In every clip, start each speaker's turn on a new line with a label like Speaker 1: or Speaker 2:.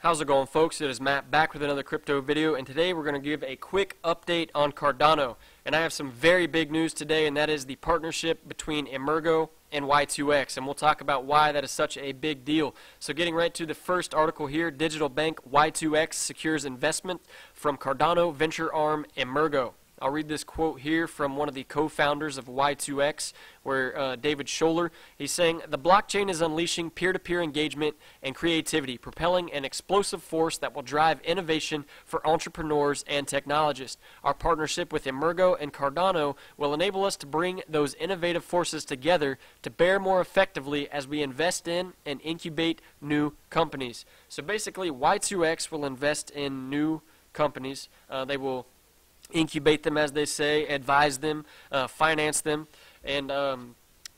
Speaker 1: How's it going, folks? It is Matt back with another crypto video, and today we're going to give a quick update on Cardano. And I have some very big news today, and that is the partnership between EMURGO and Y2x, and we'll talk about why that is such a big deal. So getting right to the first article here, digital bank Y2x secures investment from Cardano venture arm EMURGO. I'll read this quote here from one of the co-founders of Y2x, where David Shular, he's saying, "The blockchain is unleashing peer-to-peer engagement and creativity, propelling an explosive force that will drive innovation for entrepreneurs and technologists. Our partnership with EMURGO and Cardano will enable us to bring those innovative forces together to bear more effectively as we invest in and incubate new companies." So basically, Y2x will invest in new companies. They will incubate them, as they say, advise them, finance them, and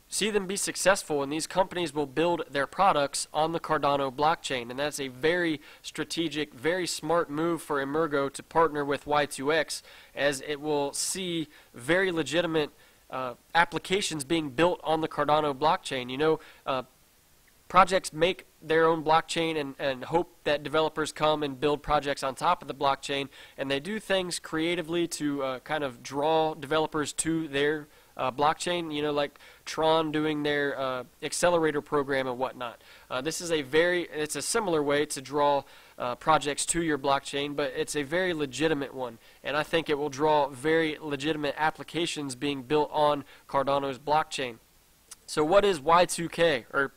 Speaker 1: see them be successful. And these companies will build their products on the Cardano blockchain. And that's a very strategic, very smart move for EMURGO to partner with Y2x, as it will see very legitimate applications being built on the Cardano blockchain. You know, projects make their own blockchain and hope that developers come and build projects on top of the blockchain, and they do things creatively to kind of draw developers to their blockchain, you know, like Tron doing their accelerator program and whatnot. This is it's a similar way to draw projects to your blockchain, but it's a very legitimate one, and I think it will draw very legitimate applications being built on Cardano's blockchain. So what is Y2K, or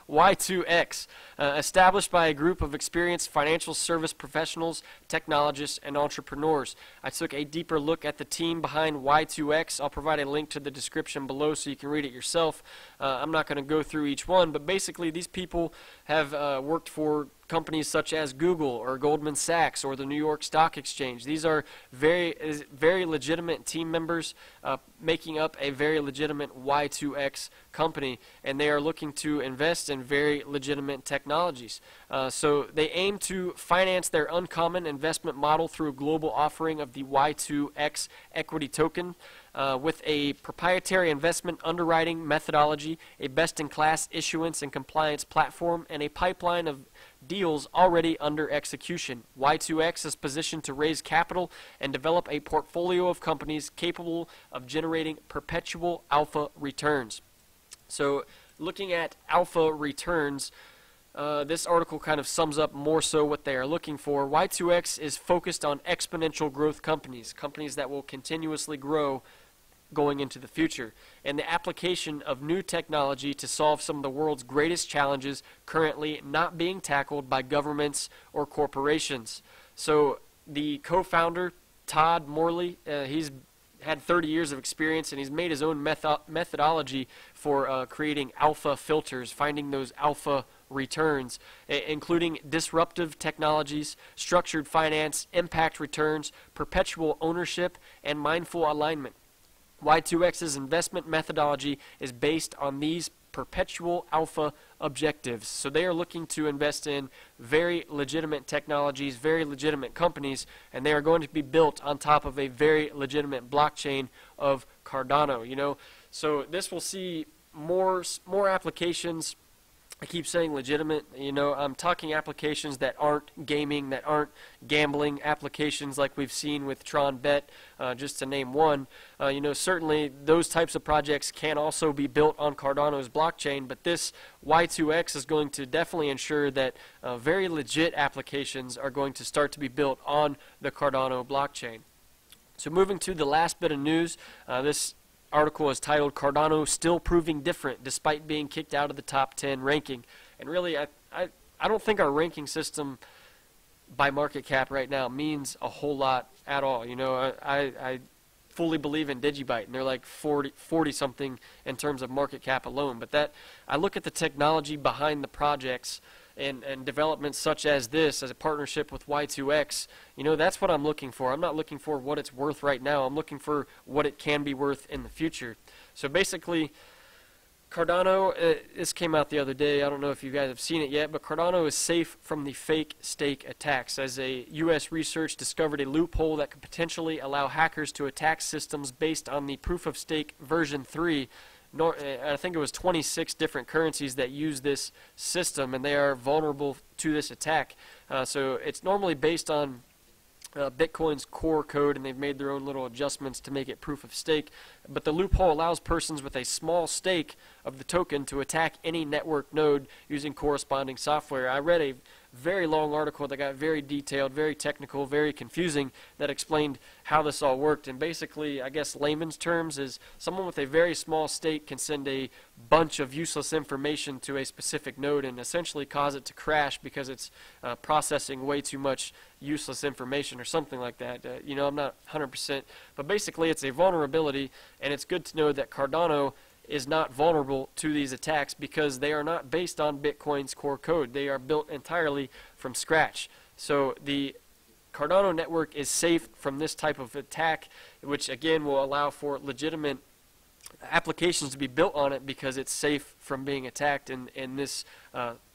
Speaker 1: Y2x? Established by a group of experienced financial service professionals, technologists, and entrepreneurs. I took a deeper look at the team behind Y2x. I'll provide a link to the description below so you can read it yourself. I'm not going to go through each one, but basically these people have worked for companies such as Google or Goldman Sachs or the New York Stock Exchange. These are very legitimate team members making up a very legitimate Y2x company, and they are looking to invest in very legitimate technologies. So they aim to finance their uncommon investment model through a global offering of the Y2x equity token, with a proprietary investment underwriting methodology, a best-in-class issuance and compliance platform, and a pipeline of deals already under execution. Y2x is positioned to raise capital and develop a portfolio of companies capable of generating perpetual alpha returns. So looking at alpha returns, this article kind of sums up more so what they are looking for. Y2x is focused on exponential growth companies, companies that will continuously grow going into the future, and the application of new technology to solve some of the world's greatest challenges currently not being tackled by governments or corporations. So the co-founder, Todd Morley, he's had 30 years of experience, and he's made his own methodology for creating alpha filters, finding those alpha returns, including disruptive technologies, structured finance, impact returns, perpetual ownership, and mindful alignment. Y2x's investment methodology is based on these perpetual alpha objectives. So they are looking to invest in very legitimate technologies, very legitimate companies, and they are going to be built on top of a very legitimate blockchain of Cardano. You know, so this will see more applications. I keep saying legitimate, you know, I'm talking applications that aren't gaming, that aren't gambling applications like we've seen with Tron Bet, just to name one. You know, certainly those types of projects can also be built on Cardano's blockchain, but this Y2x is going to definitely ensure that very legit applications are going to start to be built on the Cardano blockchain. So moving to the last bit of news, this article is titled "Cardano Still Proving Different Despite Being Kicked Out of the Top 10 Ranking." And really, I don't think our ranking system by market cap right now means a whole lot at all. You know, I fully believe in Digibyte, and they're like 40 something in terms of market cap alone. But that, I look at the technology behind the projects and developments such as this, as a partnership with Y2x, you know, that's what I'm looking for. I'm not looking for what it's worth right now. I'm looking for what it can be worth in the future. So basically, Cardano, this came out the other day. I don't know if you guys have seen it yet, but Cardano is safe from the fake stake attacks, as a U.S. research discovered a loophole that could potentially allow hackers to attack systems based on the proof of stake version 3 I think it was 26 different currencies that use this system, and they are vulnerable to this attack. So it's normally based on Bitcoin's core code, and they've made their own little adjustments to make it proof of stake. But the loophole allows persons with a small stake of the token to attack any network node using corresponding software. I read a very long article that got very detailed, very technical, very confusing, that explained how this all worked. And basically, I guess layman's terms is someone with a very small stake can send a bunch of useless information to a specific node and essentially cause it to crash because it's processing way too much useless information or something like that. You know, I'm not 100%, but basically it's a vulnerability, and it's good to know that Cardano is not vulnerable to these attacks because they are not based on Bitcoin's core code. They are built entirely from scratch. So the Cardano network is safe from this type of attack, which again will allow for legitimate applications to be built on it because it's safe from being attacked in this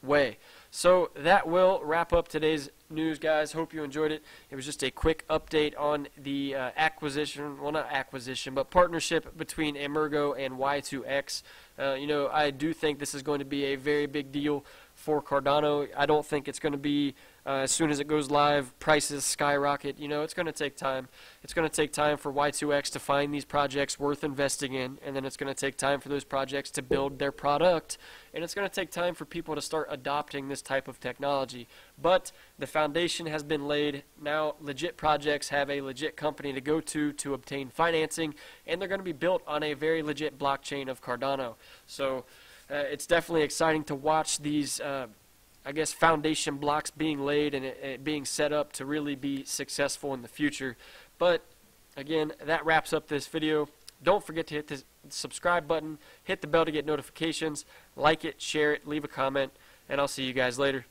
Speaker 1: way. So that will wrap up today's news, guys. Hope you enjoyed it. It was just a quick update on the acquisition, well, not acquisition, but partnership between EMURGO and Y2x. You know, I do think this is going to be a very big deal for Cardano. I don't think it's going to be as soon as it goes live, prices skyrocket. You know, it's going to take time. It's going to take time for Y2x to find these projects worth investing in, and then it's going to take time for those projects to build their product, and it's going to take time for people to start adopting this type of technology. But the foundation has been laid. Now legit projects have a legit company to go to obtain financing, and they're going to be built on a very legit blockchain of Cardano. So it's definitely exciting to watch these I guess foundation blocks being laid and it being set up to really be successful in the future. But again, that wraps up this video. Don't forget to hit the subscribe button, hit the bell to get notifications, like it, share it, leave a comment, and I'll see you guys later.